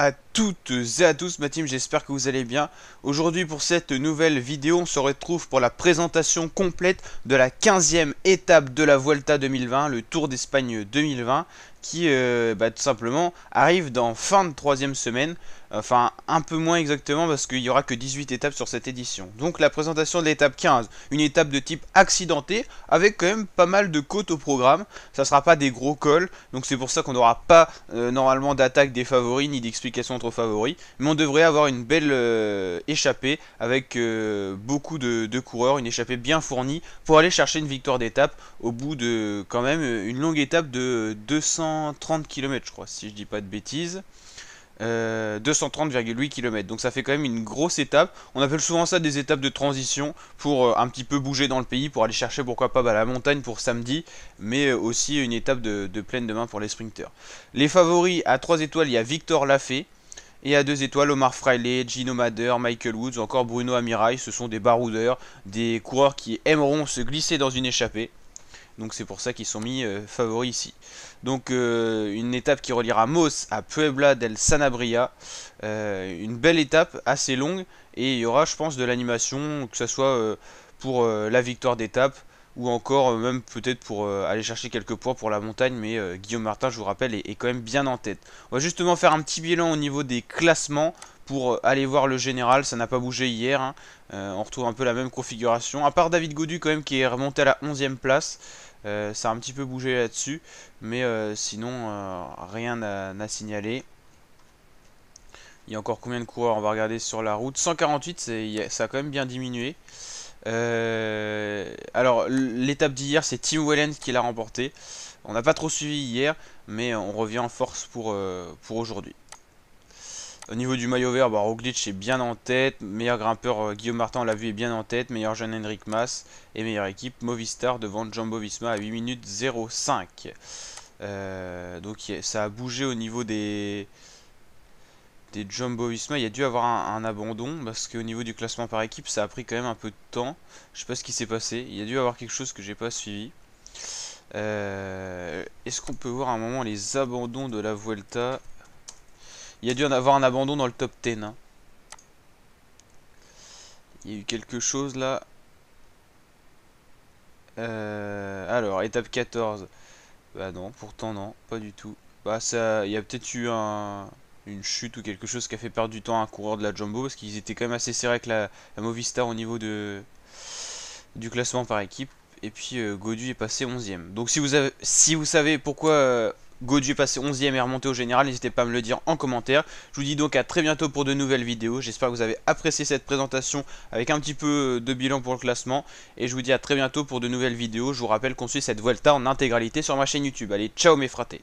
à toutes et à tous ma team, j'espère que vous allez bien. Aujourd'hui pour cette nouvelle vidéo, on se retrouve pour la présentation complète de la 15e étape de la Vuelta 2020, le Tour d'Espagne 2020, qui tout simplement arrive dans fin de troisième semaine. Enfin un peu moins exactement parce qu'il n'y aura que 18 étapes sur cette édition. Donc la présentation de l'étape 15, une étape de type accidenté avec quand même pas mal de côtes au programme. Ça sera pas des gros cols, donc c'est pour ça qu'on n'aura pas normalement d'attaque des favoris ni d'explication entre favoris. Mais on devrait avoir une belle échappée avec beaucoup de coureurs, une échappée bien fournie pour aller chercher une victoire d'étape au bout de quand même une longue étape de 230 km je crois, si je dis pas de bêtises. 230,8 km, donc ça fait quand même une grosse étape. On appelle souvent ça des étapes de transition pour un petit peu bouger dans le pays, pour aller chercher pourquoi pas la montagne pour samedi, mais aussi une étape de pleine demain pour les sprinters. Les favoris à 3 étoiles, il y a Victor Lafay, et à 2 étoiles, Omar Fraile, Gino Mader, Michael Woods ou encore Bruno Amirail. Ce sont des baroudeurs, des coureurs qui aimeront se glisser dans une échappée. Donc c'est pour ça qu'ils sont mis favoris ici. Donc une étape qui reliera Mos à Puebla del Sanabria. Une belle étape assez longue. Et il y aura je pense de l'animation, que ce soit pour la victoire d'étape ou encore même peut-être pour aller chercher quelques points pour la montagne. Mais Guillaume Martin, je vous rappelle, est quand même bien en tête. On va justement faire un petit bilan au niveau des classements pour aller voir le général. Ça n'a pas bougé hier, hein. On retrouve un peu la même configuration, à part David Gaudu quand même qui est remonté à la 11e place. Ça a un petit peu bougé là-dessus, mais sinon rien à signaler. Il y a encore combien de coureurs? On va regarder sur la route. 148, ça a quand même bien diminué. Alors l'étape d'hier, c'est Tim Wellens qui l'a remporté. On n'a pas trop suivi hier, mais on revient en force pour aujourd'hui. Au niveau du maillot vert, Roglic est bien en tête. Meilleur grimpeur, Guillaume Martin, on l'a vu, est bien en tête. Meilleur jeune, Henrik Mas. Et meilleure équipe, Movistar devant Jumbo Visma à 8 minutes 05. Donc ça a bougé au niveau des Jumbo Visma. Il y a dû avoir un abandon parce qu'au niveau du classement par équipe, ça a pris quand même un peu de temps. Je sais pas ce qui s'est passé. Il y a dû avoir quelque chose que j'ai pas suivi. Est-ce qu'on peut voir à un moment les abandons de la Vuelta? Il y a dû en avoir un abandon dans le top 10. Hein. Il y a eu quelque chose là. Alors, étape 14. Bah non, pourtant non, pas du tout. Bah ça, il y a peut-être eu une chute ou quelque chose qui a fait perdre du temps à un coureur de la Jumbo. Parce qu'ils étaient quand même assez serrés avec la Movistar au niveau du classement par équipe. Et puis Gaudu est passé 11ème. Donc si vous savez pourquoi Gaudu est passé 11ème et remonté au général, n'hésitez pas à me le dire en commentaire. Je vous dis donc à très bientôt pour de nouvelles vidéos. J'espère que vous avez apprécié cette présentation avec un petit peu de bilan pour le classement. Et je vous dis à très bientôt pour de nouvelles vidéos. Je vous rappelle qu'on suit cette Vuelta en intégralité sur ma chaîne YouTube. Allez, ciao mes fratés.